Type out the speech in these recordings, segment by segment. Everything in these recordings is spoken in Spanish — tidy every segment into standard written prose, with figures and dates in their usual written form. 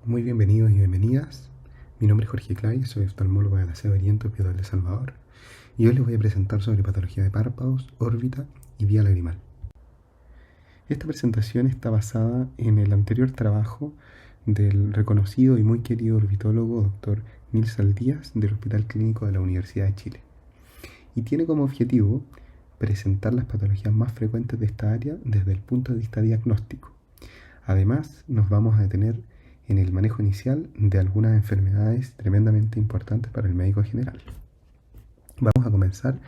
Muy bienvenidos y bienvenidas. Mi nombre es Jorge Clay, soy oftalmólogo de la Sede Oriente Hospital de Salvador y hoy les voy a presentar sobre patología de párpados, órbita y vía lagrimal. Esta presentación está basada en el anterior trabajo del reconocido y muy querido orbitólogo Dr. Nils Aldías del Hospital Clínico de la Universidad de Chile y tiene como objetivo presentar las patologías más frecuentes de esta área desde el punto de vista diagnóstico. Además, nos vamos a detener en el manejo inicial de algunas enfermedades tremendamente importantes para el médico general. Vamos a comenzar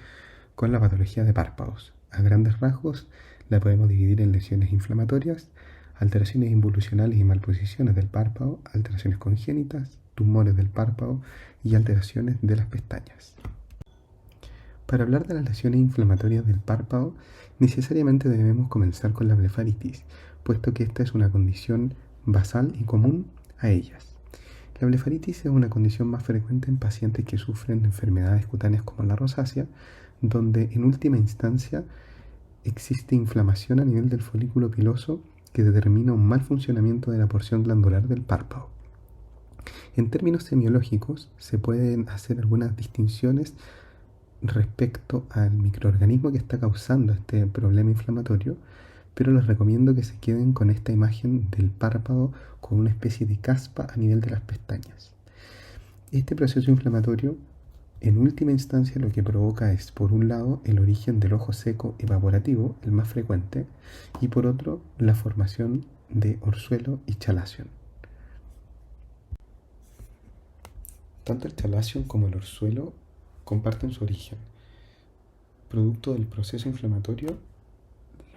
con la patología de párpados. A grandes rasgos la podemos dividir en lesiones inflamatorias, alteraciones involucionales y malposiciones del párpado, alteraciones congénitas, tumores del párpado y alteraciones de las pestañas. Para hablar de las lesiones inflamatorias del párpado, necesariamente debemos comenzar con la blefaritis, puesto que esta es una condición basal y común a ellas. La blefaritis es una condición más frecuente en pacientes que sufren de enfermedades cutáneas como la rosácea, donde en última instancia existe inflamación a nivel del folículo piloso que determina un mal funcionamiento de la porción glandular del párpado. En términos semiológicos, se pueden hacer algunas distinciones respecto al microorganismo que está causando este problema inflamatorio, pero les recomiendo que se queden con esta imagen del párpado con una especie de caspa a nivel de las pestañas. Este proceso inflamatorio, en última instancia, lo que provoca es, por un lado, el origen del ojo seco evaporativo, el más frecuente, y por otro, la formación de orzuelo y chalación. Tanto el chalación como el orzuelo comparten su origen. Producto del proceso inflamatorio,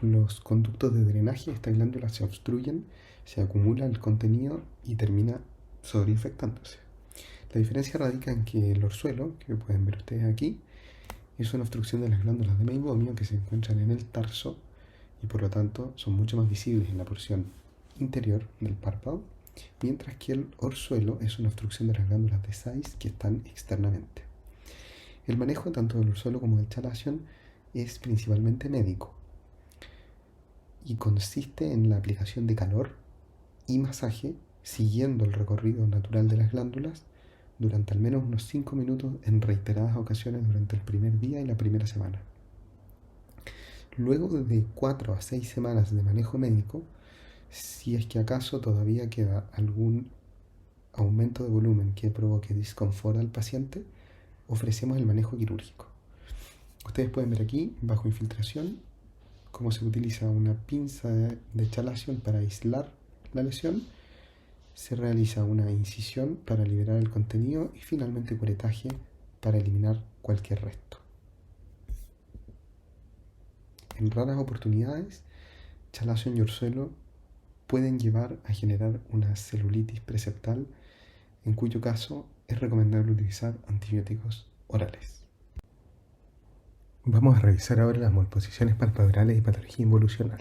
los conductos de drenaje de esta glándula se obstruyen, se acumula el contenido y termina sobreinfectándose. La diferencia radica en que el orzuelo, que pueden ver ustedes aquí, es una obstrucción de las glándulas de meibomio que se encuentran en el tarso y por lo tanto son mucho más visibles en la porción interior del párpado, mientras que el orzuelo es una obstrucción de las glándulas de Zeiss que están externamente. El manejo tanto del orzuelo como del chalación es principalmente médico y consiste en la aplicación de calor y masaje siguiendo el recorrido natural de las glándulas durante al menos unos 5 minutos en reiteradas ocasiones durante el primer día y la primera semana. Luego de 4 a 6 semanas de manejo médico, si es que acaso todavía queda algún aumento de volumen que provoque disconfort al paciente, ofrecemos el manejo quirúrgico. Ustedes pueden ver aquí, bajo infiltración, cómo se utiliza una pinza de chalación para aislar la lesión, se realiza una incisión para liberar el contenido y finalmente curetaje para eliminar cualquier resto. En raras oportunidades, chalación y orzuelo pueden llevar a generar una celulitis preseptal, en cuyo caso es recomendable utilizar antibióticos orales. Vamos a revisar ahora las malposiciones palpebrales y patología involucional.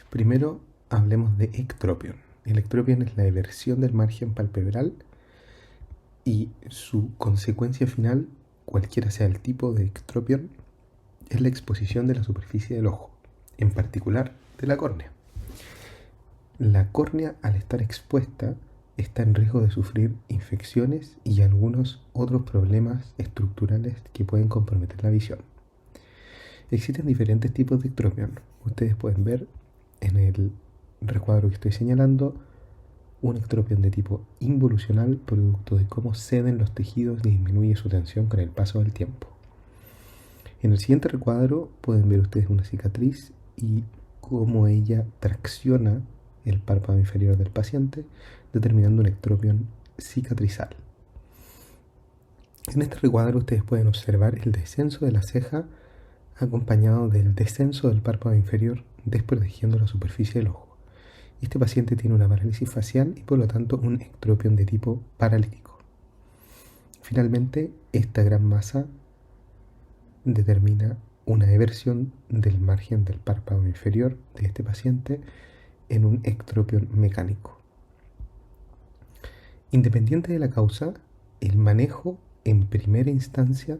Primero, hablemos de ectropion. El ectropion es la eversión del margen palpebral y su consecuencia final, cualquiera sea el tipo de ectropion, es la exposición de la superficie del ojo, en particular de la córnea. La córnea, al estar expuesta, está en riesgo de sufrir infecciones y algunos otros problemas estructurales que pueden comprometer la visión. Existen diferentes tipos de ectropion. Ustedes pueden ver en el recuadro que estoy señalando un ectropion de tipo involucional, producto de cómo ceden los tejidos y disminuye su tensión con el paso del tiempo. En el siguiente recuadro pueden ver ustedes una cicatriz y cómo ella tracciona el párpado inferior del paciente, determinando un ectropion cicatrizal. En este recuadro ustedes pueden observar el descenso de la ceja acompañado del descenso del párpado inferior, desprotegiendo la superficie del ojo. Este paciente tiene una parálisis facial y por lo tanto un ectropion de tipo paralítico. Finalmente, esta gran masa determina una eversión del margen del párpado inferior de este paciente en un ectropion mecánico. Independiente de la causa, el manejo en primera instancia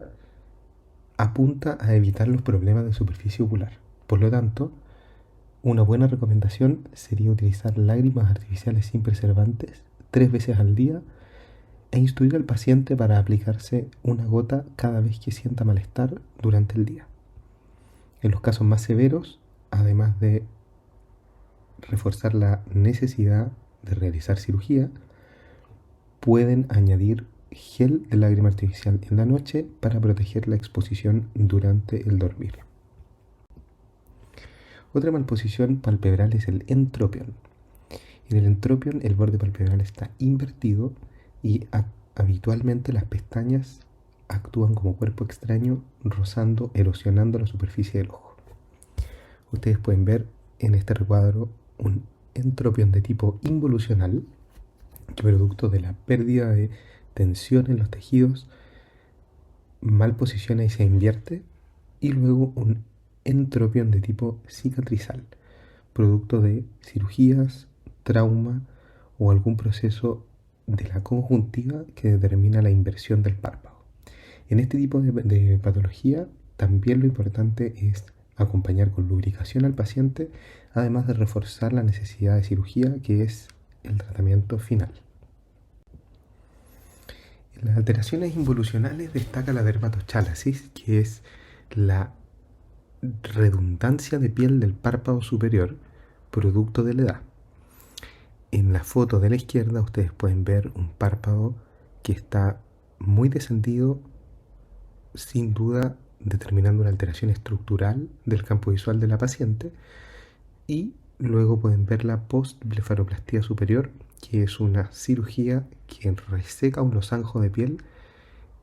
apunta a evitar los problemas de superficie ocular. Por lo tanto, una buena recomendación sería utilizar lágrimas artificiales sin preservantes 3 veces al día e instruir al paciente para aplicarse una gota cada vez que sienta malestar durante el día. En los casos más severos, además de reforzar la necesidad de realizar cirugía, pueden añadir gel de lágrima artificial en la noche para proteger la exposición durante el dormir. Otra malposición palpebral es el entropión. En el entropión el borde palpebral está invertido y habitualmente las pestañas actúan como cuerpo extraño, rozando, erosionando la superficie del ojo. Ustedes pueden ver en este recuadro un entropión de tipo involucional, que producto de la pérdida de tensión en los tejidos mal posiciona y se invierte, y luego un entropión de tipo cicatrizal, producto de cirugías, trauma o algún proceso de la conjuntiva que determina la inversión del párpado. En este tipo de patología también lo importante es acompañar con lubricación al paciente, además de reforzar la necesidad de cirugía, que es el tratamiento final. En las alteraciones involucionales destaca la dermatochalasis, que es la redundancia de piel del párpado superior, producto de la edad. En la foto de la izquierda ustedes pueden ver un párpado que está muy descendido, sin duda determinando una alteración estructural del campo visual de la paciente, y luego pueden ver la postblefaroplastia superior, que es una cirugía que reseca un losango de piel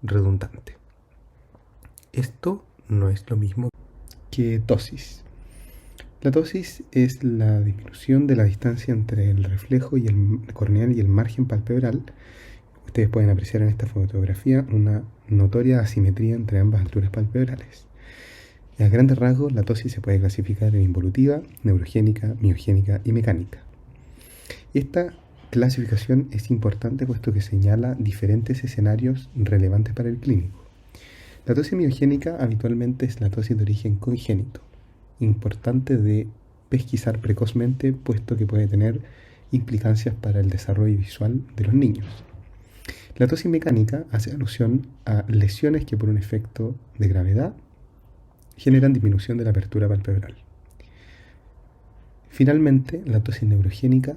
redundante. Esto no es lo mismo que tosis. La tosis es la disminución de la distancia entre el reflejo y el corneal y el margen palpebral. Ustedes pueden apreciar en esta fotografía una notoria asimetría entre ambas alturas palpebrales. A grandes rasgos, la tosis se puede clasificar en involutiva, neurogénica, miogénica y mecánica. Esta clasificación es importante puesto que señala diferentes escenarios relevantes para el clínico. La tosis miogénica habitualmente es la tosis de origen congénito, importante de pesquisar precozmente puesto que puede tener implicancias para el desarrollo visual de los niños. La tosis mecánica hace alusión a lesiones que por un efecto de gravedad generan disminución de la apertura palpebral. Finalmente, la tosis neurogénica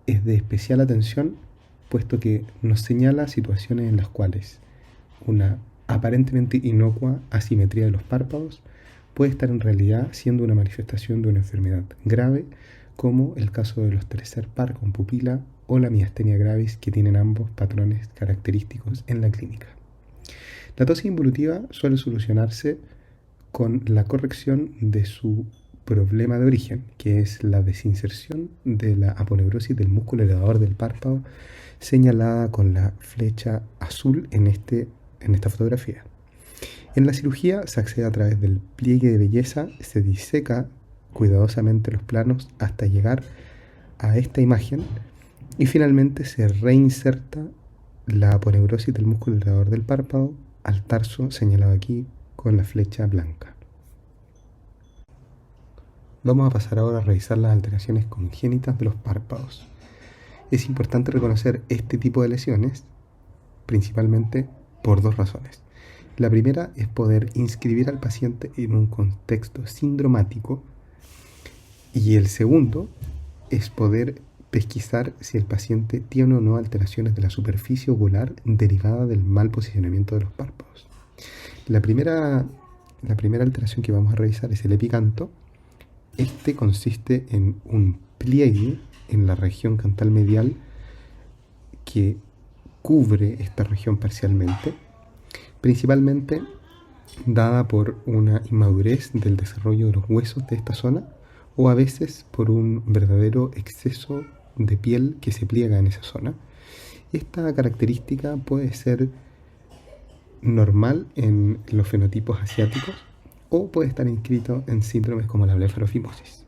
es de especial atención puesto que nos señala situaciones en las cuales una aparentemente inocua asimetría de los párpados puede estar en realidad siendo una manifestación de una enfermedad grave, como el caso de los tercer par con pupila o la miastenia gravis, que tienen ambos patrones característicos en la clínica. La tosis involutiva suele solucionarse con la corrección de su problema de origen, que es la desinserción de la aponeurosis del músculo elevador del párpado, señalada con la flecha azul en esta fotografía. En la cirugía se accede a través del pliegue de belleza, se diseca cuidadosamente los planos hasta llegar a esta imagen y finalmente se reinserta la aponeurosis del músculo elevador del párpado al tarso señalado aquí con la flecha blanca. Vamos a pasar ahora a revisar las alteraciones congénitas de los párpados. Es importante reconocer este tipo de lesiones principalmente por dos razones. La primera es poder inscribir al paciente en un contexto sindromático, y el segundo es poder pesquisar si el paciente tiene o no alteraciones de la superficie ocular derivada del mal posicionamiento de los párpados. La primera alteración que vamos a revisar es el epicanto. Este consiste en un pliegue en la región cantal medial que cubre esta región parcialmente, principalmente dada por una inmadurez del desarrollo de los huesos de esta zona, o a veces por un verdadero exceso de piel que se pliega en esa zona. Esta característica puede ser normal en los fenotipos asiáticos o puede estar inscrito en síndromes como la blefarofimosis.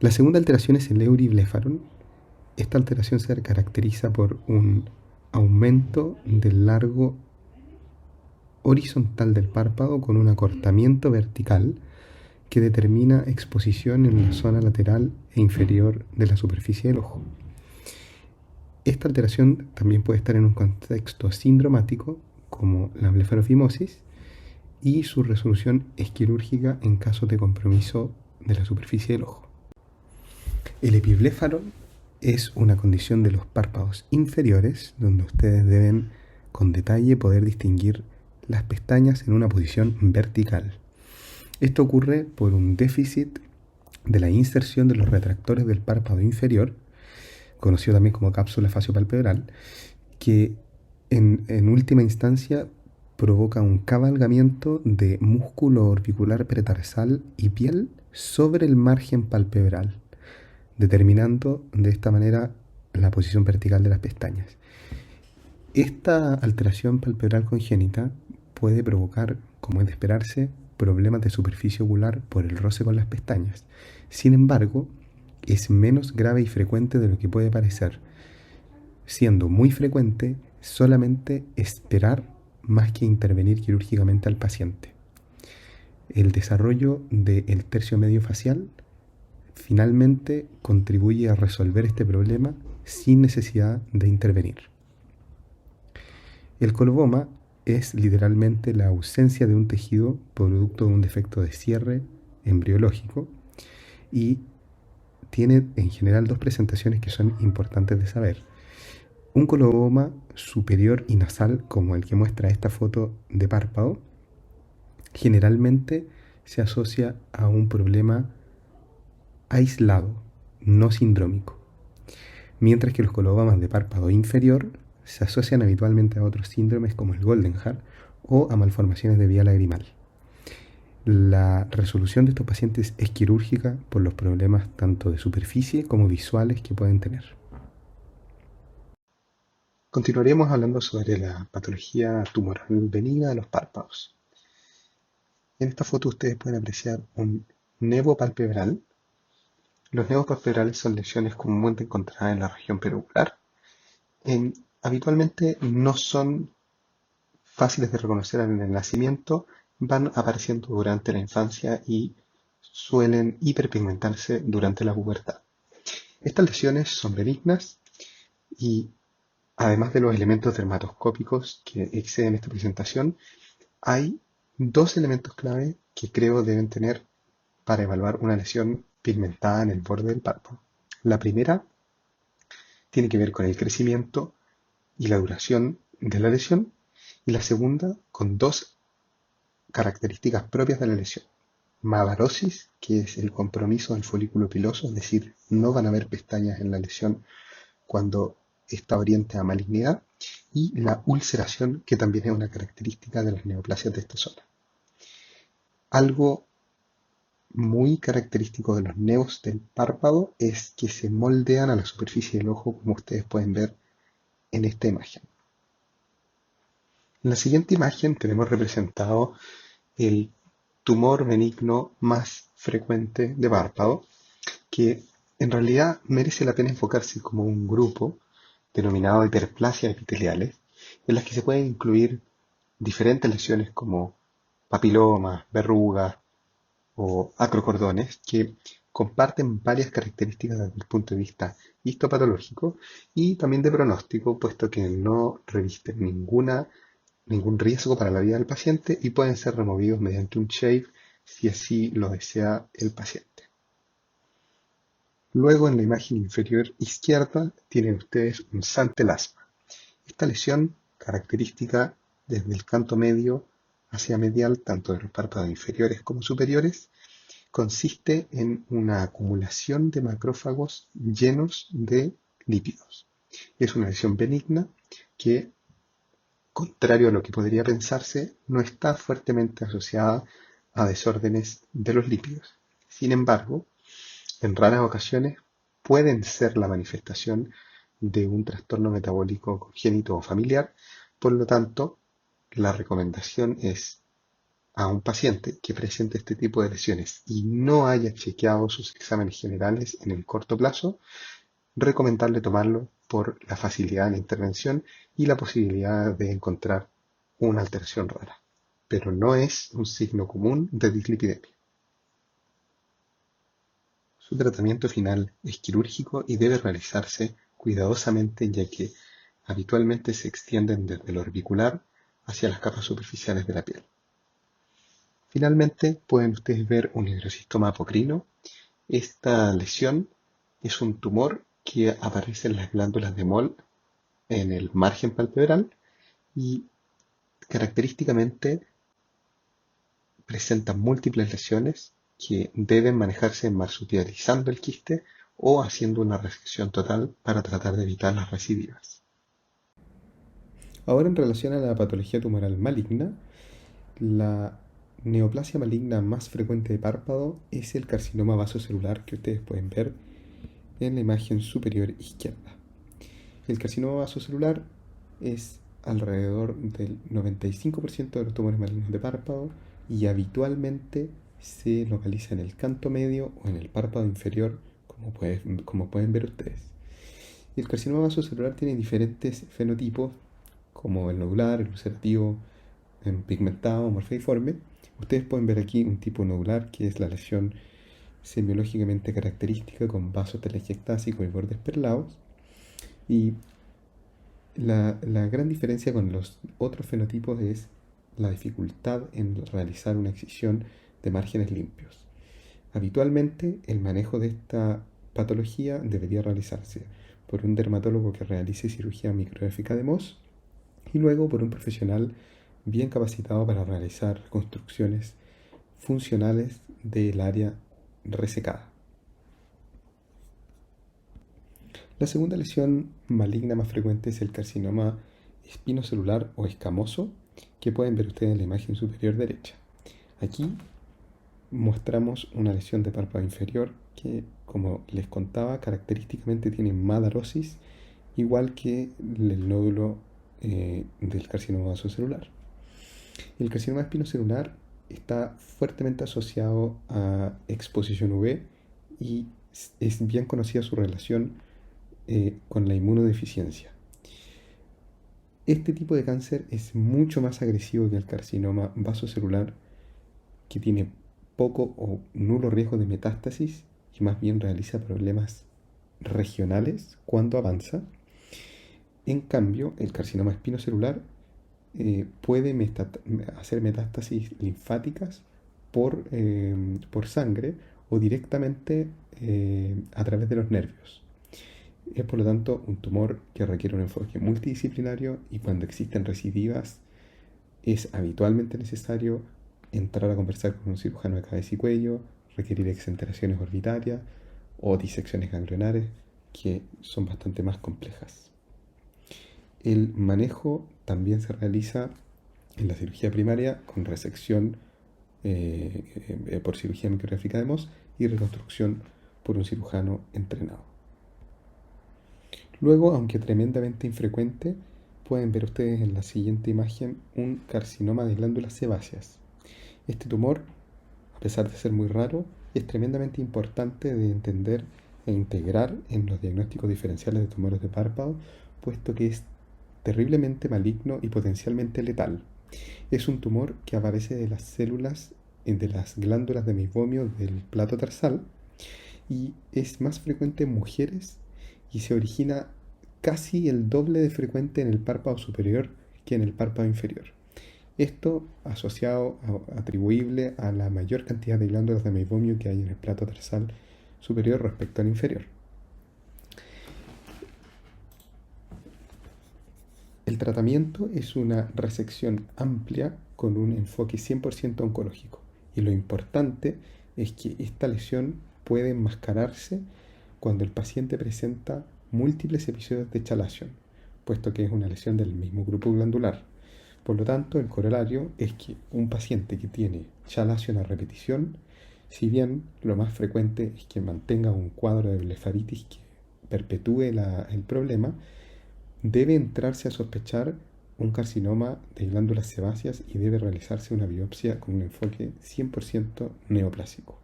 La segunda alteración es el euriblefaron. Esta alteración se caracteriza por un aumento del largo horizontal del párpado con un acortamiento vertical que determina exposición en la zona lateral e inferior de la superficie del ojo. Esta alteración también puede estar en un contexto sindromático, como la blefarofimosis, y su resolución es quirúrgica en caso de compromiso de la superficie del ojo. El epibléfaro es una condición de los párpados inferiores, donde ustedes deben con detalle poder distinguir las pestañas en una posición vertical. Esto ocurre por un déficit de la inserción de los retractores del párpado inferior, conocido también como cápsula faciopalpebral, que en última instancia provoca un cabalgamiento de músculo orbicular pretarsal y piel sobre el margen palpebral, determinando de esta manera la posición vertical de las pestañas. Esta alteración palpebral congénita puede provocar, como es de esperarse, problemas de superficie ocular por el roce con las pestañas. Sin embargo, es menos grave y frecuente de lo que puede parecer, siendo muy frecuente solamente esperar más que intervenir quirúrgicamente al paciente. El desarrollo del tercio medio facial finalmente contribuye a resolver este problema sin necesidad de intervenir. El coloboma es literalmente la ausencia de un tejido producto de un defecto de cierre embriológico y tiene en general dos presentaciones que son importantes de saber. Un coloboma superior y nasal, como el que muestra esta foto de párpado, generalmente se asocia a un problema aislado, no sindrómico, mientras que los colobomas de párpado inferior se asocian habitualmente a otros síndromes como el Goldenhar o a malformaciones de vía lagrimal. La resolución de estos pacientes es quirúrgica por los problemas tanto de superficie como visuales que pueden tener. Continuaremos hablando sobre la patología tumoral benigna de los párpados. En esta foto ustedes pueden apreciar un nevo palpebral. Los nevos palpebrales son lesiones comúnmente encontradas en la región periocular. Habitualmente no son fáciles de reconocer en el nacimiento, van apareciendo durante la infancia y suelen hiperpigmentarse durante la pubertad. Estas lesiones son benignas y además de los elementos dermatoscópicos que exceden esta presentación, hay dos elementos clave que creo deben tener para evaluar una lesión pigmentada en el borde del párpado. La primera tiene que ver con el crecimiento y la duración de la lesión, y la segunda con dos características propias de la lesión. Mavarosis, que es el compromiso del folículo piloso, es decir, no van a haber pestañas en la lesión cuando está oriente a malignidad, y la ulceración, que también es una característica de las neoplasias de esta zona. Algo muy característico de los nevos del párpado es que se moldean a la superficie del ojo, como ustedes pueden ver en esta imagen. En la siguiente imagen tenemos representado el tumor benigno más frecuente de párpado, que en realidad merece la pena enfocarse como un grupo denominado hiperplasias epiteliales, en las que se pueden incluir diferentes lesiones como papilomas, verrugas o acrocordones, que comparten varias características desde el punto de vista histopatológico y también de pronóstico, puesto que no revisten ningún riesgo para la vida del paciente y pueden ser removidos mediante un shave si así lo desea el paciente. Luego, en la imagen inferior izquierda tienen ustedes un santelasma. Esta lesión, característica desde el canto medio hacia medial, tanto de los párpados inferiores como superiores, consiste en una acumulación de macrófagos llenos de lípidos. Es una lesión benigna que, contrario a lo que podría pensarse, no está fuertemente asociada a desórdenes de los lípidos. Sin embargo, en raras ocasiones pueden ser la manifestación de un trastorno metabólico congénito o familiar. Por lo tanto, la recomendación es a un paciente que presente este tipo de lesiones y no haya chequeado sus exámenes generales en el corto plazo, recomendarle tomarlo por la facilidad de la intervención y la posibilidad de encontrar una alteración rara, pero no es un signo común de dislipidemia. Su tratamiento final es quirúrgico y debe realizarse cuidadosamente ya que habitualmente se extienden desde el orbicular hacia las capas superficiales de la piel. Finalmente, pueden ustedes ver un hidrocistoma apocrino. Esta lesión es un tumor que aparece en las glándulas de Moll en el margen palpebral y característicamente presenta múltiples lesiones que deben manejarse marsupializando el quiste o haciendo una resección total para tratar de evitar las recidivas. Ahora, en relación a la patología tumoral maligna, la neoplasia maligna más frecuente de párpado es el carcinoma vasocelular que ustedes pueden ver en la imagen superior izquierda. El carcinoma vasocelular es alrededor del 95% de los tumores malignos de párpado y habitualmente se localiza en el canto medio o en el párpado inferior, como pueden ver ustedes. El carcinoma vasocelular tiene diferentes fenotipos, como el nodular, el ulcerativo, pigmentado, morfeiforme. Ustedes pueden ver aquí un tipo nodular, que es la lesión semiológicamente característica con vasos telangiectásicos y bordes perlados. Y la gran diferencia con los otros fenotipos es la dificultad en realizar una excisión de márgenes limpios. Habitualmente, el manejo de esta patología debería realizarse por un dermatólogo que realice cirugía micrográfica de Mohs y luego por un profesional bien capacitado para realizar reconstrucciones funcionales del área resecada. La segunda lesión maligna más frecuente es el carcinoma espinocelular o escamoso, que pueden ver ustedes en la imagen superior derecha. Aquí mostramos una lesión de párpado inferior que, como les contaba, característicamente tiene madarosis, igual que el nódulo del carcinoma vasocelular. El carcinoma espinocelular está fuertemente asociado a exposición UV y es bien conocida su relación con la inmunodeficiencia. Este tipo de cáncer es mucho más agresivo que el carcinoma vasocelular, que tiene poco o nulo riesgo de metástasis y más bien realiza problemas regionales cuando avanza. En cambio, el carcinoma espinocelular puede hacer metástasis linfáticas por sangre o directamente a través de los nervios. Es por lo tanto un tumor que requiere un enfoque multidisciplinario y cuando existen recidivas es habitualmente necesario entrar a conversar con un cirujano de cabeza y cuello, requerir exenteraciones orbitarias o disecciones ganglionares que son bastante más complejas. El manejo también se realiza en la cirugía primaria con resección por cirugía micrográfica de Mohs y reconstrucción por un cirujano entrenado. Luego, aunque tremendamente infrecuente, pueden ver ustedes en la siguiente imagen un carcinoma de glándulas sebáceas. Este tumor, a pesar de ser muy raro, es tremendamente importante de entender e integrar en los diagnósticos diferenciales de tumores de párpado, puesto que es terriblemente maligno y potencialmente letal. Es un tumor que aparece de las células de las glándulas de meibomio del plato tarsal y es más frecuente en mujeres y se origina casi el doble de frecuente en el párpado superior que en el párpado inferior. Esto atribuible a la mayor cantidad de glándulas de meibomio que hay en el plato tarsal superior respecto al inferior. El tratamiento es una resección amplia con un enfoque 100% oncológico y lo importante es que esta lesión puede enmascararse cuando el paciente presenta múltiples episodios de chalación, puesto que es una lesión del mismo grupo glandular. Por lo tanto, el corolario es que un paciente que tiene chalación a repetición, si bien lo más frecuente es que mantenga un cuadro de blefaritis que perpetúe el problema, debe entrarse a sospechar un carcinoma de glándulas sebáceas y debe realizarse una biopsia con un enfoque 100% neoplásico.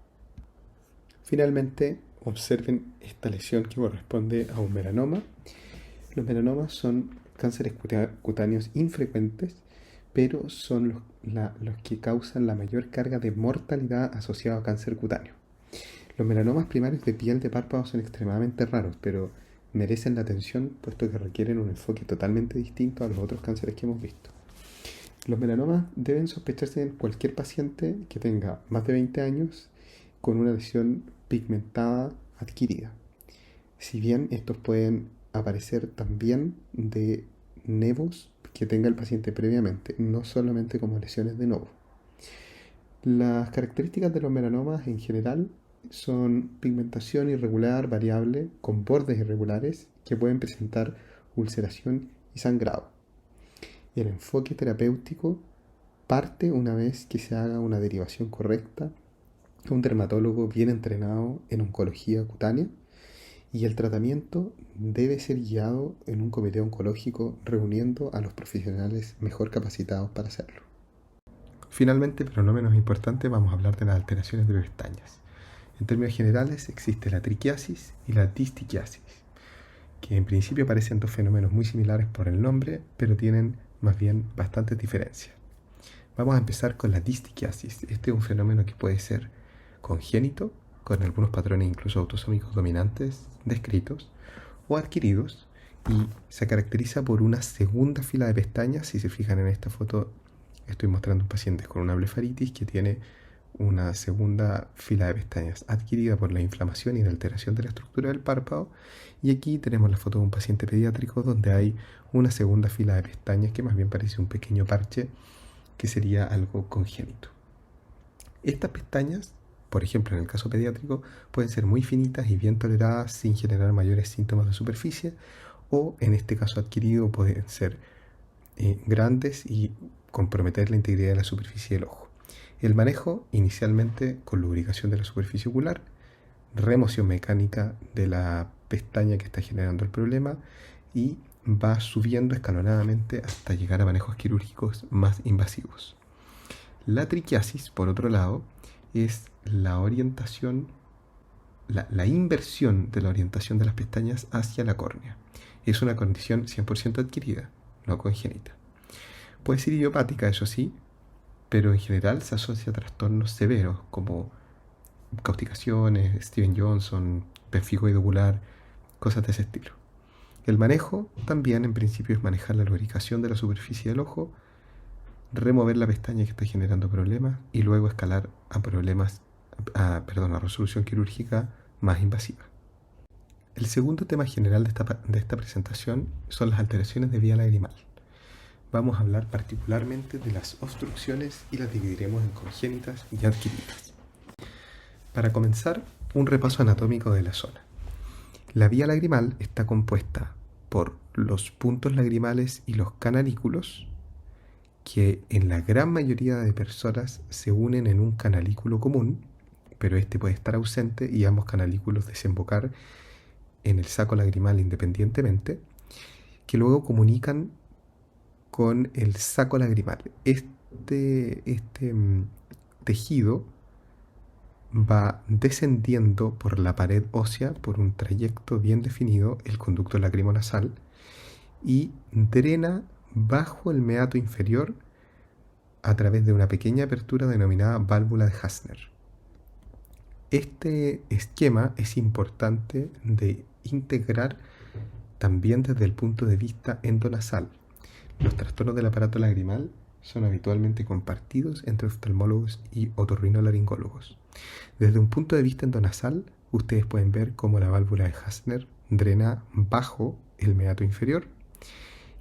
Finalmente, observen esta lesión que corresponde a un melanoma. Los melanomas son cánceres cutáneos infrecuentes, pero son los que causan la mayor carga de mortalidad asociada a cáncer cutáneo. Los melanomas primarios de piel de párpado son extremadamente raros, pero merecen la atención puesto que requieren un enfoque totalmente distinto a los otros cánceres que hemos visto. Los melanomas deben sospecharse en cualquier paciente que tenga más de 20 años con una lesión pigmentada adquirida. Si bien estos pueden aparecer también de nevos que tenga el paciente previamente, no solamente como lesiones de novo. Las características de los melanomas en general son pigmentación irregular, variable, con bordes irregulares que pueden presentar ulceración y sangrado. El enfoque terapéutico parte una vez que se haga una derivación correcta a un dermatólogo bien entrenado en oncología cutánea, y el tratamiento debe ser guiado en un comité oncológico reuniendo a los profesionales mejor capacitados para hacerlo. Finalmente, pero no menos importante, vamos a hablar de las alteraciones de pestañas. En términos generales existe la triquiasis y la distiquiasis, que en principio parecen dos fenómenos muy similares por el nombre, pero tienen más bien bastantes diferencias. Vamos a empezar con la distiquiasis. Este es un fenómeno que puede ser congénito, con algunos patrones incluso autosómicos dominantes descritos, o adquiridos, y se caracteriza por una segunda fila de pestañas. Si se fijan en esta foto, estoy mostrando un paciente con una blefaritis que tiene una segunda fila de pestañas adquirida por la inflamación y la alteración de la estructura del párpado, y aquí tenemos la foto de un paciente pediátrico donde hay una segunda fila de pestañas que más bien parece un pequeño parche, que sería algo congénito. Estas pestañas, por ejemplo en el caso pediátrico, pueden ser muy finitas y bien toleradas sin generar mayores síntomas de superficie, o en este caso adquirido pueden ser grandes y comprometer la integridad de la superficie del ojo. El manejo inicialmente con lubricación de la superficie ocular, remoción mecánica de la pestaña que está generando el problema, y va subiendo escalonadamente hasta llegar a manejos quirúrgicos más invasivos. La triquiasis, por otro lado, es la orientación, la inversión de la orientación de las pestañas hacia la córnea. Es una condición 100% adquirida, no congénita. Puede ser idiopática, eso sí, pero en general se asocia a trastornos severos como causticaciones, Steven Johnson, pemphigoide ocular, cosas de ese estilo. El manejo también en principio es manejar la lubricación de la superficie del ojo, remover la pestaña que está generando problemas y luego escalar a resolución quirúrgica más invasiva. El segundo tema general de esta presentación son las alteraciones de vía lagrimal. Vamos a hablar particularmente de las obstrucciones y las dividiremos en congénitas y adquiridas. Para comenzar, un repaso anatómico de la zona. La vía lagrimal está compuesta por los puntos lagrimales y los canalículos, que en la gran mayoría de personas se unen en un canalículo común, pero este puede estar ausente y ambos canalículos desembocar en el saco lagrimal independientemente, que luego comunican con el saco lagrimal. Este tejido va descendiendo por la pared ósea por un trayecto bien definido, el conducto lacrimonasal, y drena bajo el meato inferior a través de una pequeña apertura denominada válvula de Hassner. Este esquema es importante de integrar también desde el punto de vista endonasal. Los trastornos del aparato lagrimal son habitualmente compartidos entre oftalmólogos y otorrinolaringólogos. Desde un punto de vista endonasal, ustedes pueden ver cómo la válvula de Hassner drena bajo el meato inferior,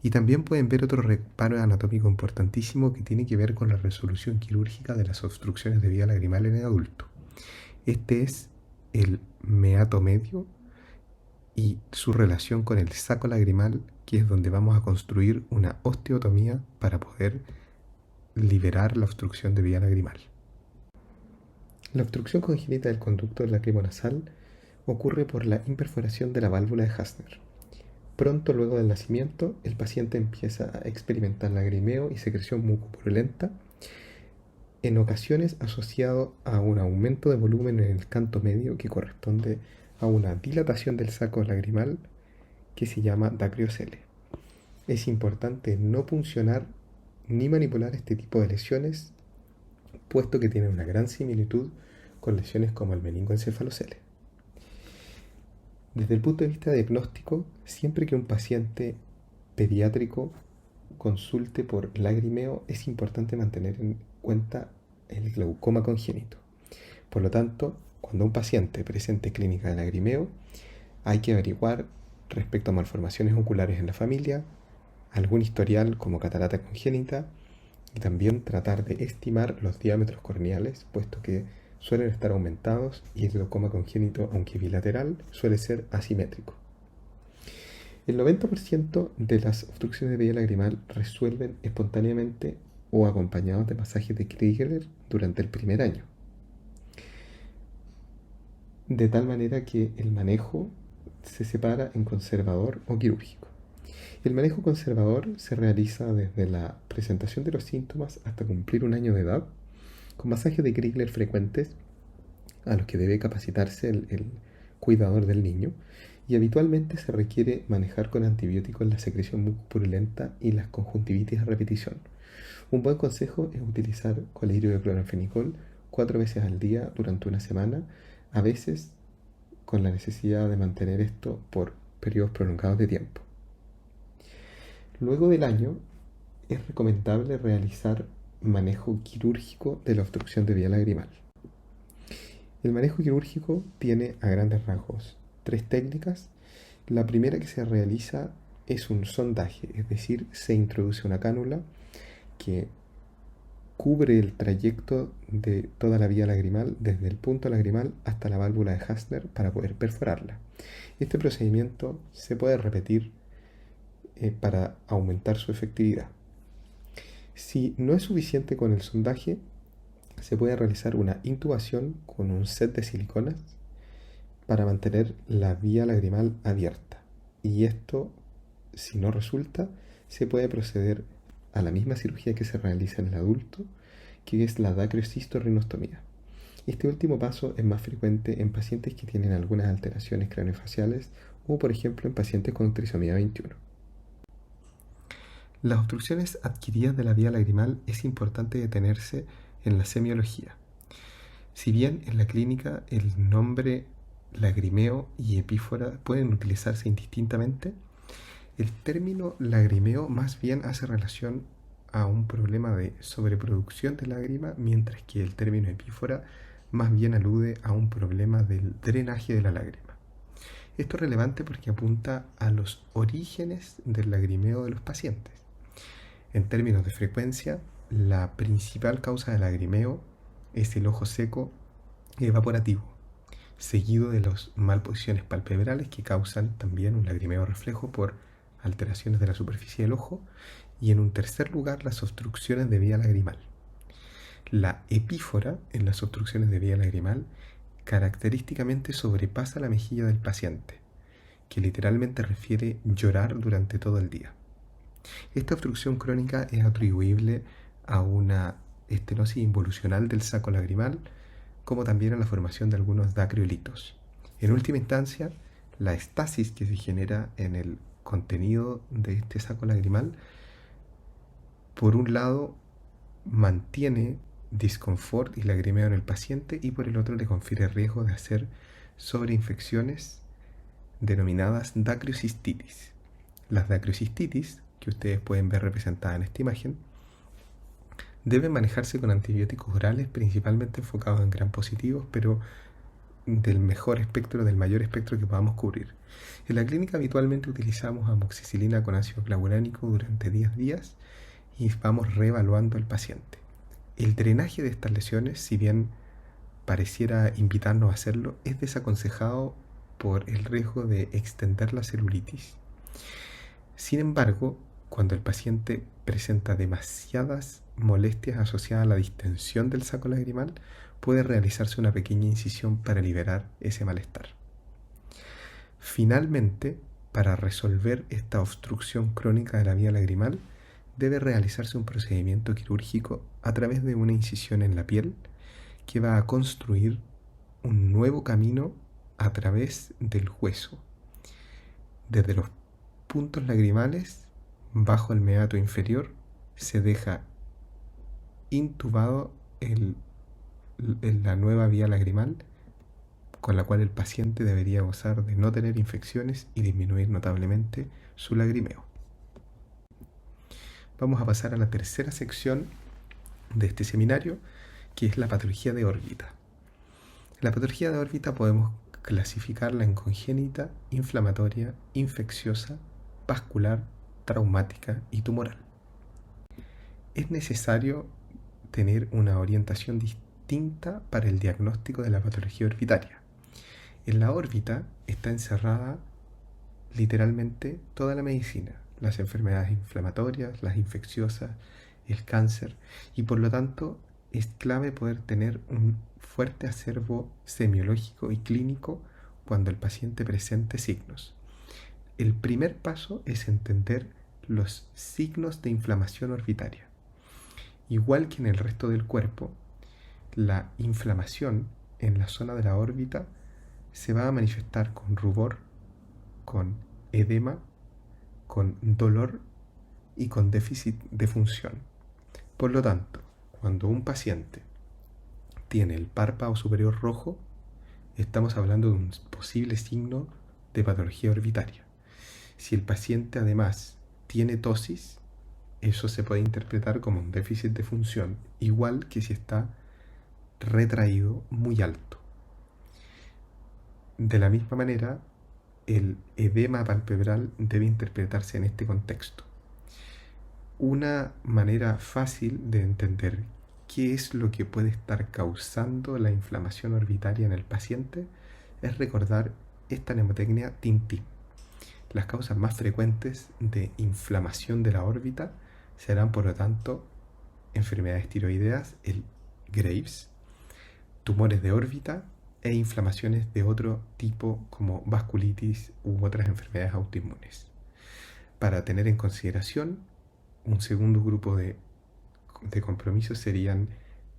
y también pueden ver otro reparo anatómico importantísimo que tiene que ver con la resolución quirúrgica de las obstrucciones de vía lagrimal en el adulto. Este es el meato medio y su relación con el saco lagrimal, que es donde vamos a construir una osteotomía para poder liberar la obstrucción de vía lagrimal. La obstrucción congénita del conducto lacrimonasal ocurre por la imperforación de la válvula de Hassner. Pronto luego del nacimiento, el paciente empieza a experimentar lagrimeo y secreción mucopurulenta, en ocasiones asociado a un aumento de volumen en el canto medio que corresponde a una dilatación del saco lagrimal que se llama dacriocele. Es importante no puncionar ni manipular este tipo de lesiones, puesto que tienen una gran similitud con lesiones como el meningoencefalocele. Desde el punto de vista diagnóstico, siempre que un paciente pediátrico consulte por lagrimeo, es importante mantener en cuenta el glaucoma congénito. Por lo tanto, cuando un paciente presente clínica de lagrimeo, hay que averiguar respecto a malformaciones oculares en la familia, algún historial como catarata congénita y también tratar de estimar los diámetros corneales, puesto que suelen estar aumentados y el glaucoma congénito, aunque bilateral, suele ser asimétrico. El 90% de las obstrucciones de vía lagrimal resuelven espontáneamente o acompañados de masajes de Krieger durante el primer año. De tal manera que el manejo se separa en conservador o quirúrgico. El manejo conservador se realiza desde la presentación de los síntomas hasta cumplir un año de edad, con masajes de Krieger frecuentes a los que debe capacitarse el cuidador del niño, y habitualmente se requiere manejar con antibióticos la secreción mucopurulenta y las conjuntivitis a repetición. Un buen consejo es utilizar colirio de cloranfenicol 4 veces al día durante una semana, a veces con la necesidad de mantener esto por periodos prolongados de tiempo. Luego del año, es recomendable realizar manejo quirúrgico de la obstrucción de vía lagrimal. El manejo quirúrgico tiene a grandes rasgos 3 técnicas. La primera que se realiza es un sondaje, es decir, se introduce una cánula que cubre el trayecto de toda la vía lagrimal, desde el punto lagrimal hasta la válvula de Hasner, para poder perforarla. Este procedimiento se puede repetir para aumentar su efectividad. Si no es suficiente con el sondaje, se puede realizar una intubación con un set de siliconas para mantener la vía lagrimal abierta. Y esto, si no resulta, se puede proceder a la misma cirugía que se realiza en el adulto, que es la dacriocistorrinostomía. Este último paso es más frecuente en pacientes que tienen algunas alteraciones craneofaciales o, por ejemplo, en pacientes con trisomía 21. Las obstrucciones adquiridas de la vía lagrimal es importante detenerse en la semiología. Si bien en la clínica el nombre lagrimeo y epífora pueden utilizarse indistintamente, el término lagrimeo más bien hace relación a un problema de sobreproducción de lágrima, mientras que el término epífora más bien alude a un problema del drenaje de la lágrima. Esto es relevante porque apunta a los orígenes del lagrimeo de los pacientes. En términos de frecuencia, la principal causa de lagrimeo es el ojo seco y evaporativo, seguido de las malposiciones palpebrales que causan también un lagrimeo reflejo por alteraciones de la superficie del ojo, y en un tercer lugar las obstrucciones de vía lagrimal. La epífora en las obstrucciones de vía lagrimal característicamente sobrepasa la mejilla del paciente, que literalmente refiere llorar durante todo el día. Esta obstrucción crónica es atribuible a una estenosis involucional del saco lagrimal, como también a la formación de algunos dacriolitos. En última instancia, la estasis que se genera en el contenido de este saco lagrimal, por un lado, mantiene disconfort y lagrimeo en el paciente, y por el otro le confiere riesgo de hacer sobreinfecciones denominadas dacriocistitis. Las dacriocistitis, que ustedes pueden ver representadas en esta imagen, deben manejarse con antibióticos orales, principalmente enfocados en gram positivos, pero del mayor espectro que podamos cubrir. En la clínica habitualmente utilizamos amoxicilina con ácido clavulánico durante 10 días y vamos reevaluando al paciente. El drenaje de estas lesiones, si bien pareciera invitarnos a hacerlo, es desaconsejado por el riesgo de extender la celulitis. Sin embargo, cuando el paciente presenta demasiadas molestias asociadas a la distensión del saco lagrimal, puede realizarse una pequeña incisión para liberar ese malestar. Finalmente, para resolver esta obstrucción crónica de la vía lagrimal, debe realizarse un procedimiento quirúrgico a través de una incisión en la piel que va a construir un nuevo camino a través del hueso, desde los puntos lagrimales bajo el meato inferior. Se deja intubado la nueva vía lagrimal con la cual el paciente debería gozar de no tener infecciones y disminuir notablemente su lagrimeo. Vamos a pasar a la tercera sección de este seminario, que es la patología de órbita. La patología de órbita podemos clasificarla en congénita, inflamatoria, infecciosa, vascular, traumática y tumoral. Es necesario tener una orientación distinta para el diagnóstico de la patología orbitaria. En la órbita está encerrada literalmente toda la medicina, las enfermedades inflamatorias, las infecciosas, el cáncer, y por lo tanto es clave poder tener un fuerte acervo semiológico y clínico cuando el paciente presente signos. El primer paso es entender los signos de inflamación orbitaria. Igual que en el resto del cuerpo, la inflamación en la zona de la órbita se va a manifestar con rubor, con edema, con dolor y con déficit de función. Por lo tanto, cuando un paciente tiene el párpado superior rojo, estamos hablando de un posible signo de patología orbitaria. Si el paciente además tiene tosis, eso se puede interpretar como un déficit de función, igual que si está retraído muy alto. De la misma manera, el edema palpebral debe interpretarse en este contexto. Una manera fácil de entender qué es lo que puede estar causando la inflamación orbitaria en el paciente es recordar esta mnemotecnia TIN-TIN. Las causas más frecuentes de inflamación de la órbita serán, por lo tanto, enfermedades tiroideas, el Graves, tumores de órbita e inflamaciones de otro tipo como vasculitis u otras enfermedades autoinmunes. Para tener en consideración, un segundo grupo de compromisos serían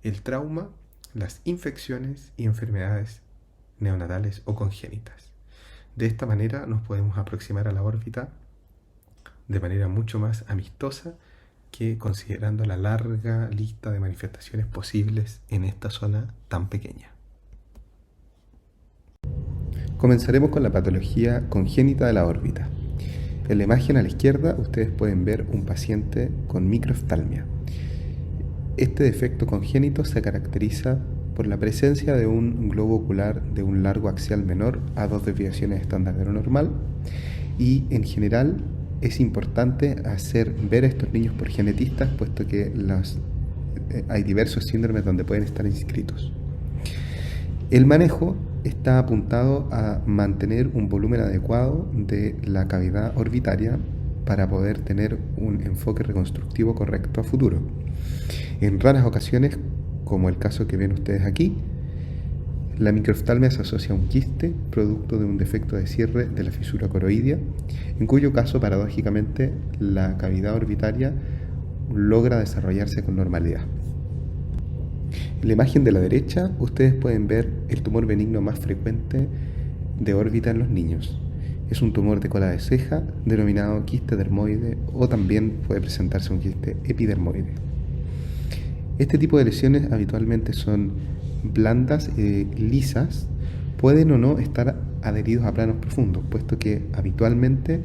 el trauma, las infecciones y enfermedades neonatales o congénitas. De esta manera nos podemos aproximar a la órbita de manera mucho más amistosa que considerando la larga lista de manifestaciones posibles en esta zona tan pequeña. Comenzaremos con la patología congénita de la órbita. En la imagen a la izquierda ustedes pueden ver un paciente con microoftalmia. Este defecto congénito se caracteriza por la presencia de un globo ocular de un largo axial menor a 2 desviaciones estándar de lo normal, y en general es importante hacer ver a estos niños por genetistas, puesto que hay diversos síndromes donde pueden estar inscritos. El manejo está apuntado a mantener un volumen adecuado de la cavidad orbitaria para poder tener un enfoque reconstructivo correcto a futuro. En raras ocasiones, como el caso que ven ustedes aquí, la microoftalmia se asocia a un quiste producto de un defecto de cierre de la fisura coroidea, en cuyo caso, paradójicamente, la cavidad orbitaria logra desarrollarse con normalidad. En la imagen de la derecha, ustedes pueden ver el tumor benigno más frecuente de órbita en los niños. Es un tumor de cola de ceja denominado quiste dermoide, o también puede presentarse un quiste epidermoide. Este tipo de lesiones habitualmente son blandas y lisas, pueden o no estar adheridos a planos profundos, puesto que habitualmente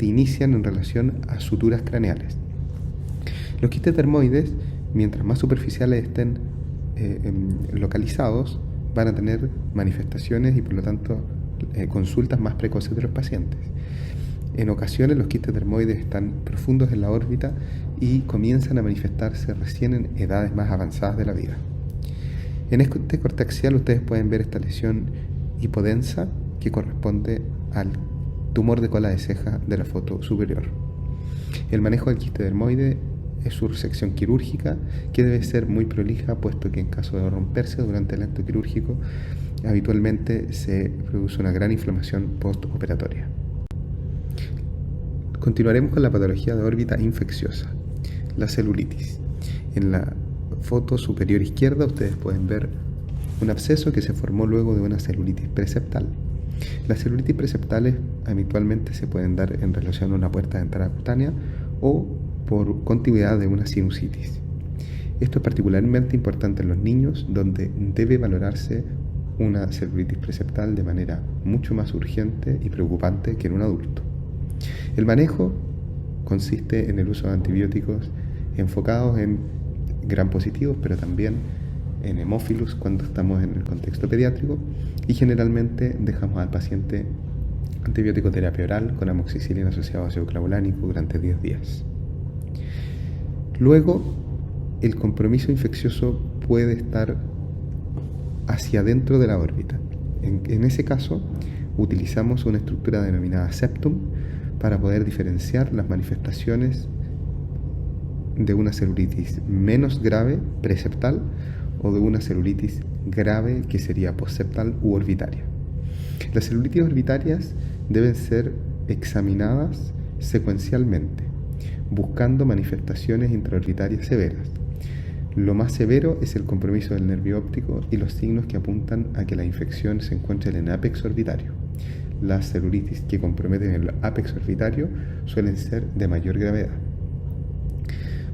inician en relación a suturas craneales. Los quistes dermoides, mientras más superficiales estén localizados, van a tener manifestaciones y por lo tanto consultas más precoces de los pacientes. En ocasiones los quistes dermoides están profundos en la órbita y comienzan a manifestarse recién en edades más avanzadas de la vida. En este corte axial ustedes pueden ver esta lesión hipodensa que corresponde al tumor de cola de ceja de la foto superior. El manejo del quiste dermoide es su resección quirúrgica, que debe ser muy prolija, puesto que en caso de romperse durante el acto quirúrgico habitualmente se produce una gran inflamación postoperatoria. Continuaremos con la patología de órbita infecciosa, la celulitis. En la foto superior izquierda ustedes pueden ver un absceso que se formó luego de una celulitis preceptal. Las celulitis preceptales habitualmente se pueden dar en relación a una puerta de entrada cutánea o por contigüidad de una sinusitis. Esto es particularmente importante en los niños, donde debe valorarse una celulitis preseptal de manera mucho más urgente y preocupante que en un adulto. El manejo consiste en el uso de antibióticos enfocados en gram positivos, pero también en hemófilos cuando estamos en el contexto pediátrico, y generalmente dejamos al paciente antibiótico terapia oral con amoxicilina asociado a ácido clavulánico durante 10 días. Luego, el compromiso infeccioso puede estar hacia adentro de la órbita. En ese caso, utilizamos una estructura denominada septum para poder diferenciar las manifestaciones de una celulitis menos grave, preseptal, o de una celulitis grave que sería postseptal u orbitaria. Las celulitis orbitarias deben ser examinadas secuencialmente, buscando manifestaciones intraorbitarias severas. Lo más severo es el compromiso del nervio óptico y los signos que apuntan a que la infección se encuentra en el ápex orbitario. Las celulitis que comprometen el ápex orbitario suelen ser de mayor gravedad.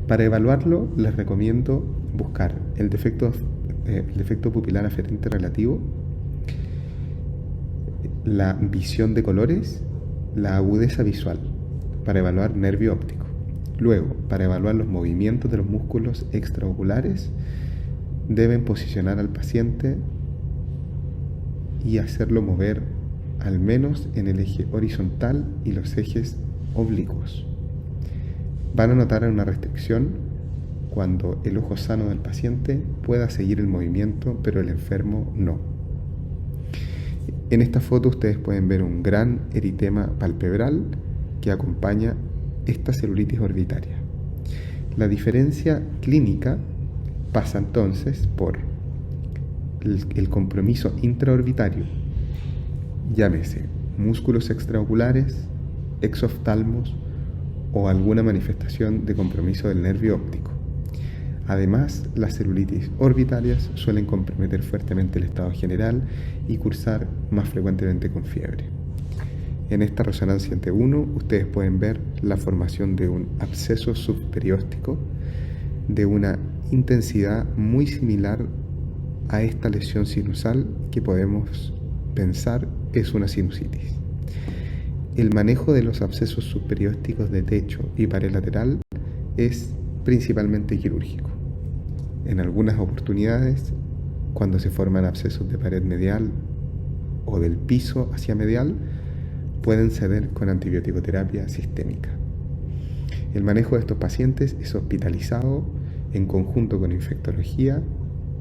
Para evaluarlo, les recomiendo buscar el defecto pupilar aferente relativo, la visión de colores, la agudeza visual, para evaluar nervio óptico. Luego, para evaluar los movimientos de los músculos extraoculares, deben posicionar al paciente y hacerlo mover al menos en el eje horizontal y los ejes oblicuos. Van a notar una restricción cuando el ojo sano del paciente pueda seguir el movimiento, pero el enfermo no. En esta foto ustedes pueden ver un gran eritema palpebral que acompaña esta celulitis orbitaria. La diferencia clínica pasa entonces por el compromiso intraorbitario, llámese músculos extraoculares, exoftalmos o alguna manifestación de compromiso del nervio óptico. Además, las celulitis orbitarias suelen comprometer fuertemente el estado general y cursar más frecuentemente con fiebre. En esta resonancia en T1 ustedes pueden ver la formación de un absceso subperióstico de una intensidad muy similar a esta lesión sinusal que podemos pensar es una sinusitis. El manejo de los abscesos subperiósticos de techo y pared lateral es principalmente quirúrgico. En algunas oportunidades, cuando se forman abscesos de pared medial o del piso hacia medial, pueden ceder con antibiótico-terapia sistémica. El manejo de estos pacientes es hospitalizado en conjunto con infectología,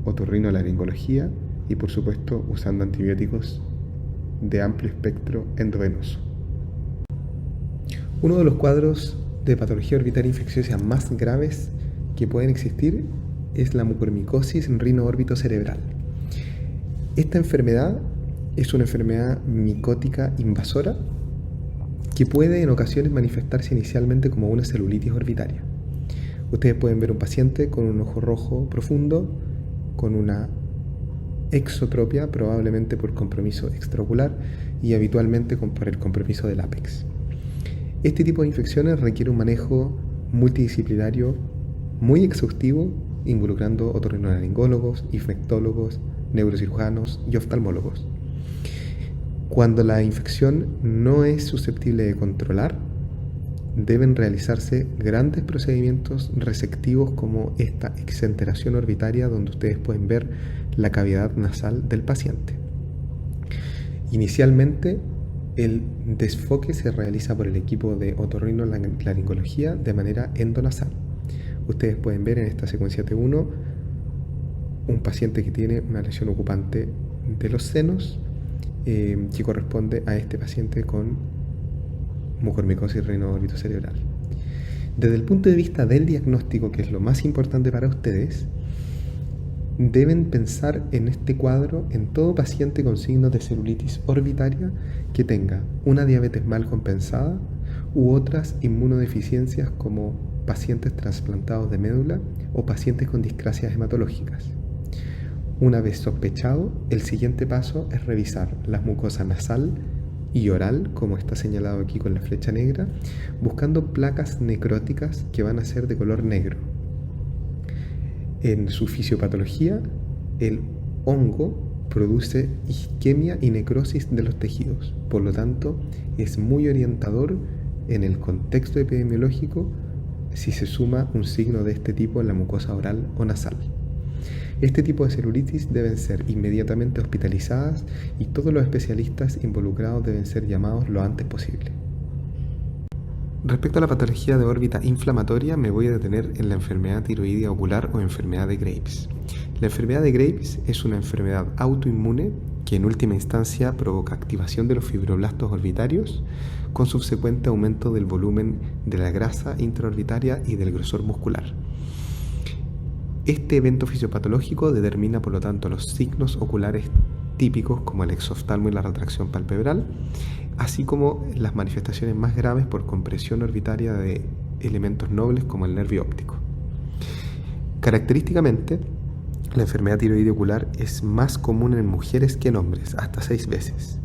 otorrinolaringología y, por supuesto, usando antibióticos de amplio espectro endovenoso. Uno de los cuadros de patología orbitaria infecciosa más graves que pueden existir es la mucormicosis rino-órbito-cerebral. Esta enfermedad es una enfermedad micótica invasora que puede en ocasiones manifestarse inicialmente como una celulitis orbitaria. Ustedes pueden ver un paciente con un ojo rojo profundo, con una exotropia, probablemente por compromiso extraocular y habitualmente por el compromiso del ápex. Este tipo de infecciones requiere un manejo multidisciplinario muy exhaustivo, involucrando otorrinolaringólogos, infectólogos, neurocirujanos y oftalmólogos. Cuando la infección no es susceptible de controlar, deben realizarse grandes procedimientos resectivos como esta exenteración orbitaria, donde ustedes pueden ver la cavidad nasal del paciente. Inicialmente, el desfoque se realiza por el equipo de otorrinolaringología de manera endonasal. Ustedes pueden ver en esta secuencia T1 un paciente que tiene una lesión ocupante de los senos que corresponde a este paciente con mucormicosis rino-órbito-cerebral. Desde el punto de vista del diagnóstico, que es lo más importante para ustedes, deben pensar en este cuadro en todo paciente con signos de celulitis orbitaria que tenga una diabetes mal compensada u otras inmunodeficiencias como pacientes trasplantados de médula o pacientes con discrasias hematológicas. Una vez sospechado, el siguiente paso es revisar la mucosa nasal y oral, como está señalado aquí con la flecha negra, buscando placas necróticas que van a ser de color negro. En su fisiopatología, el hongo produce isquemia y necrosis de los tejidos. Por lo tanto, es muy orientador en el contexto epidemiológico si se suma un signo de este tipo en la mucosa oral o nasal. Este tipo de celulitis deben ser inmediatamente hospitalizadas y todos los especialistas involucrados deben ser llamados lo antes posible. Respecto a la patología de órbita inflamatoria, me voy a detener en la enfermedad tiroidea ocular o enfermedad de Graves. La enfermedad de Graves es una enfermedad autoinmune que en última instancia provoca activación de los fibroblastos orbitarios con subsecuente aumento del volumen de la grasa intraorbitaria y del grosor muscular. Este evento fisiopatológico determina, por lo tanto, los signos oculares típicos como el exoftalmo y la retracción palpebral, así como las manifestaciones más graves por compresión orbitaria de elementos nobles como el nervio óptico. Característicamente, la enfermedad tiroidea ocular es más común en mujeres que en hombres, hasta 6 veces,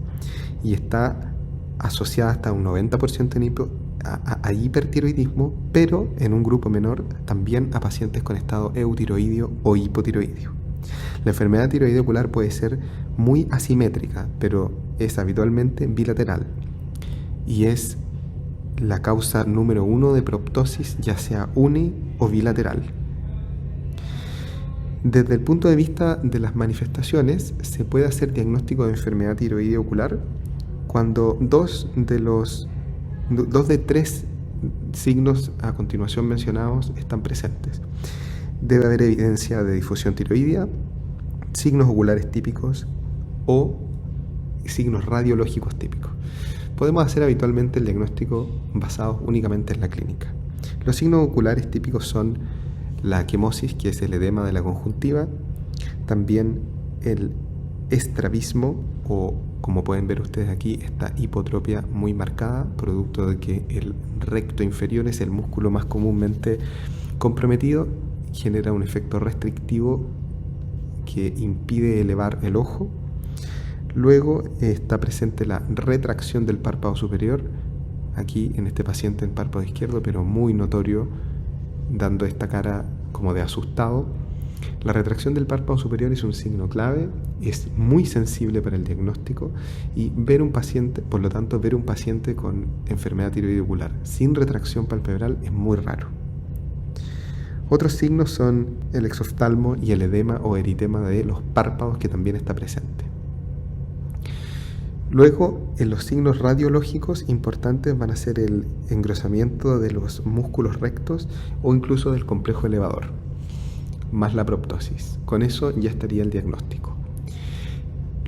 y está asociada hasta un 90% a hipertiroidismo, pero en un grupo menor también a pacientes con estado eutiroideo o hipotiroideo. La enfermedad tiroidea ocular puede ser muy asimétrica, pero es habitualmente bilateral y es la causa número 1 de proptosis, ya sea uni o bilateral. Desde el punto de vista de las manifestaciones, se puede hacer diagnóstico de enfermedad tiroidea ocular cuando dos de 3 signos a continuación mencionados están presentes. Debe haber evidencia de difusión tiroidea, signos oculares típicos o signos radiológicos típicos. Podemos hacer habitualmente el diagnóstico basado únicamente en la clínica. Los signos oculares típicos son la equimosis, que es el edema de la conjuntiva, también el estrabismo o, como pueden ver ustedes aquí, esta hipotropia muy marcada, producto de que el recto inferior es el músculo más comúnmente comprometido, genera un efecto restrictivo que impide elevar el ojo. Luego está presente la retracción del párpado superior, aquí en este paciente en párpado izquierdo, pero muy notorio, dando esta cara como de asustado. La retracción del párpado superior es un signo clave, es muy sensible para el diagnóstico y por lo tanto, ver un paciente con enfermedad tiroidea ocular sin retracción palpebral es muy raro. Otros signos son el exoftalmo y el edema o eritema de los párpados, que también está presente. Luego, en los signos radiológicos importantes van a ser el engrosamiento de los músculos rectos o incluso del complejo elevador, más la proptosis. Con eso ya estaría el diagnóstico.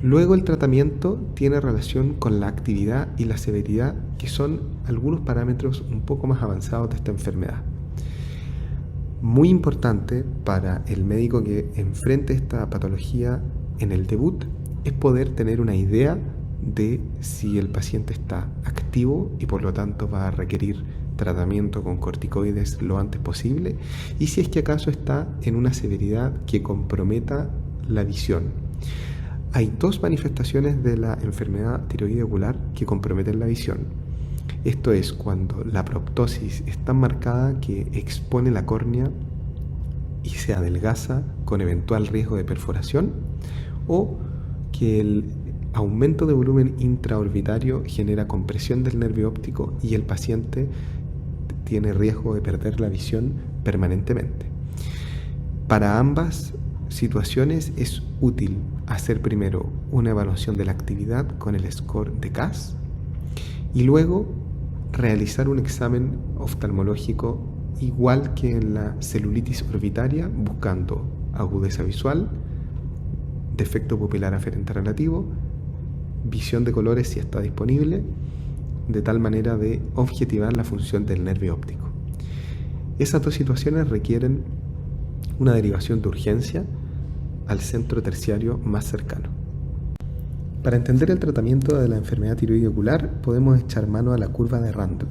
Luego, el tratamiento tiene relación con la actividad y la severidad, que son algunos parámetros un poco más avanzados de esta enfermedad. Muy importante para el médico que enfrente esta patología en el debut es poder tener una idea de si el paciente está activo y por lo tanto va a requerir tratamiento con corticoides lo antes posible, y si es que acaso está en una severidad que comprometa la visión. Hay 2 manifestaciones de la enfermedad tiroidea ocular que comprometen la visión. Esto es cuando la proptosis es tan marcada que expone la córnea y se adelgaza con eventual riesgo de perforación, o que el aumento de volumen intraorbitario genera compresión del nervio óptico y el paciente tiene riesgo de perder la visión permanentemente. Para ambas situaciones es útil hacer primero una evaluación de la actividad con el score de CAS y luego realizar un examen oftalmológico igual que en la celulitis orbitaria, buscando agudeza visual, defecto pupilar aferente relativo, visión de colores si está disponible, de tal manera de objetivar la función del nervio óptico. Esas 2 situaciones requieren una derivación de urgencia al centro terciario más cercano. Para entender el tratamiento de la enfermedad tiroidea ocular, podemos echar mano a la curva de Randall,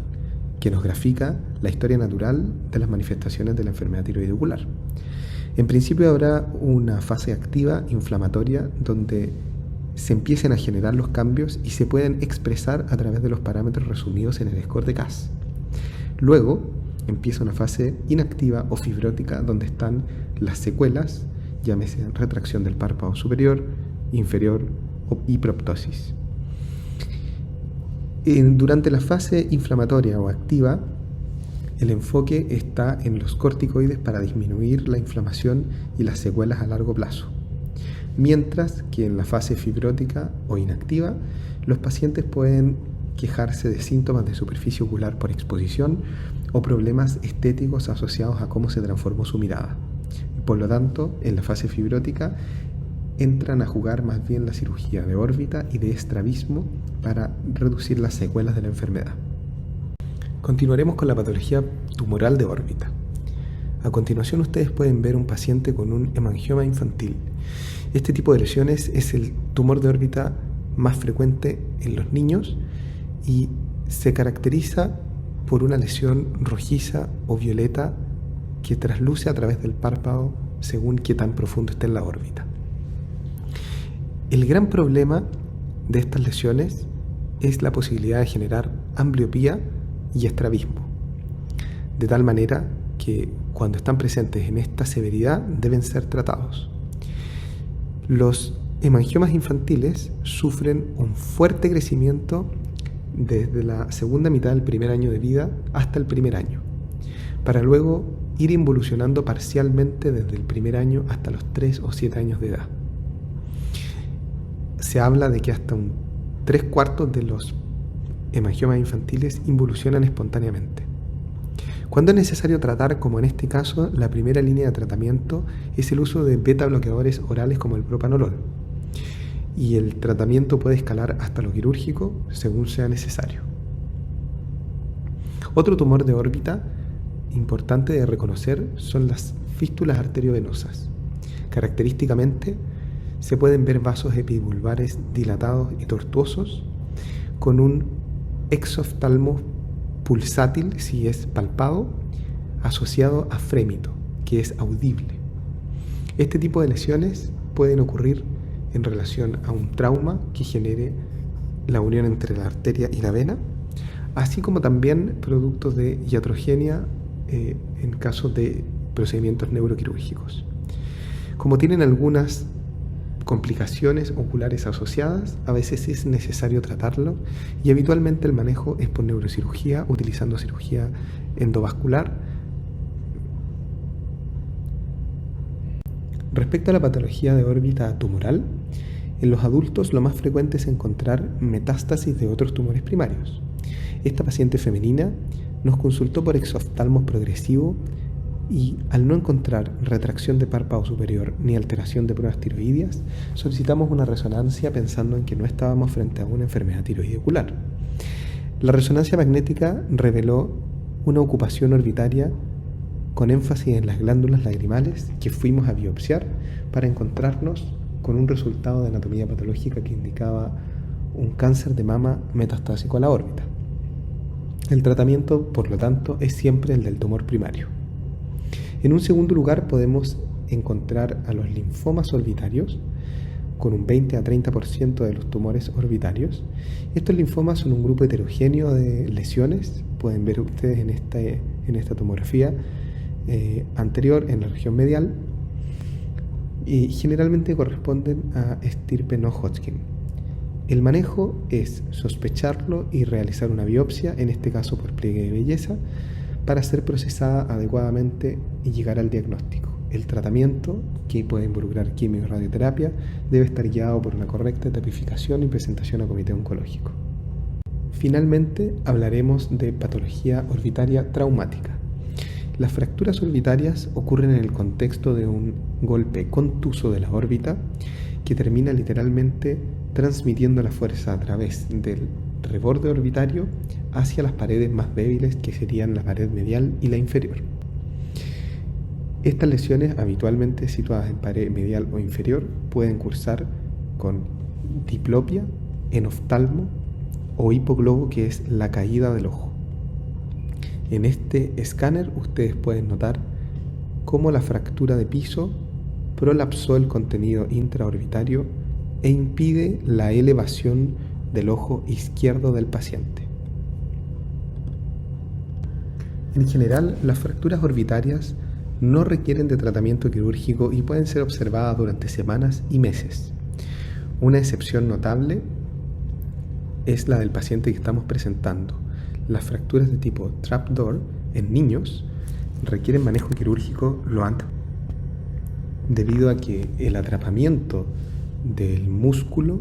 que nos grafica la historia natural de las manifestaciones de la enfermedad tiroidea ocular. En principio habrá una fase activa inflamatoria donde se empiecen a generar los cambios y se pueden expresar a través de los parámetros resumidos en el score de CAS. Luego, empieza una fase inactiva o fibrótica donde están las secuelas, llámese retracción del párpado superior, inferior y proptosis. Durante la fase inflamatoria o activa, el enfoque está en los corticoides para disminuir la inflamación y las secuelas a largo plazo. Mientras que en la fase fibrótica o inactiva, los pacientes pueden quejarse de síntomas de superficie ocular por exposición o problemas estéticos asociados a cómo se transformó su mirada. Por lo tanto, en la fase fibrótica entran a jugar más bien la cirugía de órbita y de estrabismo para reducir las secuelas de la enfermedad. Continuaremos con la patología tumoral de órbita. A continuación ustedes pueden ver un paciente con un hemangioma infantil. Este tipo de lesiones es el tumor de órbita más frecuente en los niños y se caracteriza por una lesión rojiza o violeta que trasluce a través del párpado según qué tan profundo esté en la órbita. El gran problema de estas lesiones es la posibilidad de generar ambliopía y estrabismo, de tal manera que cuando están presentes en esta severidad deben ser tratados. Los hemangiomas infantiles sufren un fuerte crecimiento desde la segunda mitad del primer año de vida hasta el primer año, para luego ir involucionando parcialmente desde el primer año hasta los 3 o 7 años de edad. Se habla de que hasta un 3/4 de los hemangiomas infantiles involucionan espontáneamente. Cuando es necesario tratar, como en este caso, la primera línea de tratamiento es el uso de beta bloqueadores orales como el propanolol, y el tratamiento puede escalar hasta lo quirúrgico según sea necesario. Otro tumor de órbita importante de reconocer son las fístulas arteriovenosas. Característicamente se pueden ver vasos epidulvares dilatados y tortuosos con un exoftalmo pulsátil, si es palpado, asociado a frémito, que es audible. Este tipo de lesiones pueden ocurrir en relación a un trauma que genere la unión entre la arteria y la vena, así como también productos de iatrogenia en casos de procedimientos neuroquirúrgicos. Como tienen algunas complicaciones oculares asociadas, a veces es necesario tratarlo y habitualmente el manejo es por neurocirugía, utilizando cirugía endovascular. Respecto a la patología de órbita tumoral, en los adultos lo más frecuente es encontrar metástasis de otros tumores primarios. Esta paciente femenina nos consultó por exoftalmos progresivo y al no encontrar retracción de párpado superior ni alteración de pruebas tiroideas, solicitamos una resonancia pensando en que no estábamos frente a una enfermedad tiroide ocular. La resonancia magnética reveló una ocupación orbitaria con énfasis en las glándulas lagrimales que fuimos a biopsiar para encontrarnos con un resultado de anatomía patológica que indicaba un cáncer de mama metastásico a la órbita. El tratamiento, por lo tanto, es siempre el del tumor primario. En un segundo lugar podemos encontrar a los linfomas orbitarios, con un 20 a 30% de los tumores orbitarios. Estos linfomas son un grupo heterogéneo de lesiones, pueden ver ustedes en esta tomografía anterior en la región medial, y generalmente corresponden a estirpe no Hodgkin. El manejo es sospecharlo y realizar una biopsia, en este caso por pliegue de belleza, para ser procesada adecuadamente y llegar al diagnóstico. El tratamiento, que puede involucrar quimio y radioterapia, debe estar guiado por una correcta tipificación y presentación a comité oncológico. Finalmente, hablaremos de patología orbitaria traumática. Las fracturas orbitarias ocurren en el contexto de un golpe contuso de la órbita que termina literalmente transmitiendo la fuerza a través del reborde orbitario hacia las paredes más débiles, que serían la pared medial y la inferior. Estas lesiones, habitualmente situadas en pared medial o inferior, pueden cursar con diplopia, enoftalmo o hipoglobo, que es la caída del ojo. En este escáner ustedes pueden notar cómo la fractura de piso prolapsó el contenido intraorbitario e impide la elevación del ojo izquierdo del paciente. En general, las fracturas orbitarias no requieren de tratamiento quirúrgico y pueden ser observadas durante semanas y meses. Una excepción notable es la del paciente que estamos presentando. Las fracturas de tipo trapdoor en niños requieren manejo quirúrgico lo antes, debido a que el atrapamiento del músculo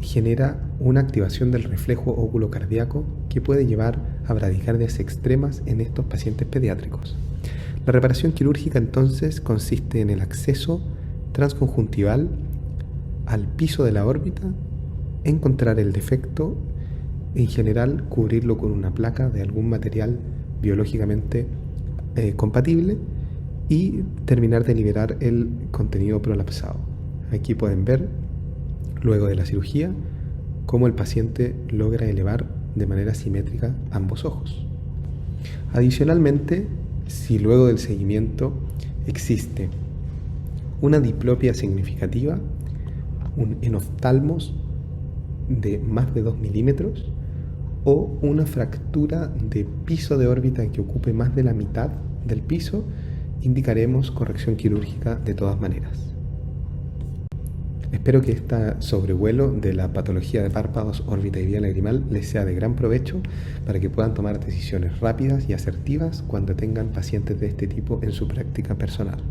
genera una activación del reflejo óculo-cardíaco que puede llevar a bradicardias extremas en estos pacientes pediátricos. La reparación quirúrgica entonces consiste en el acceso transconjuntival al piso de la órbita, encontrar el defecto, en general cubrirlo con una placa de algún material biológicamente compatible y terminar de liberar el contenido prolapsado. Aquí pueden ver, luego de la cirugía, cómo el paciente logra elevar de manera simétrica ambos ojos. Adicionalmente, si luego del seguimiento existe una diplopia significativa, un enoftalmos de más de 2 milímetros o una fractura de piso de órbita que ocupe más de la mitad del piso, indicaremos corrección quirúrgica de todas maneras. Espero que este sobrevuelo de la patología de párpados, órbita y vía lagrimal les sea de gran provecho para que puedan tomar decisiones rápidas y asertivas cuando tengan pacientes de este tipo en su práctica personal.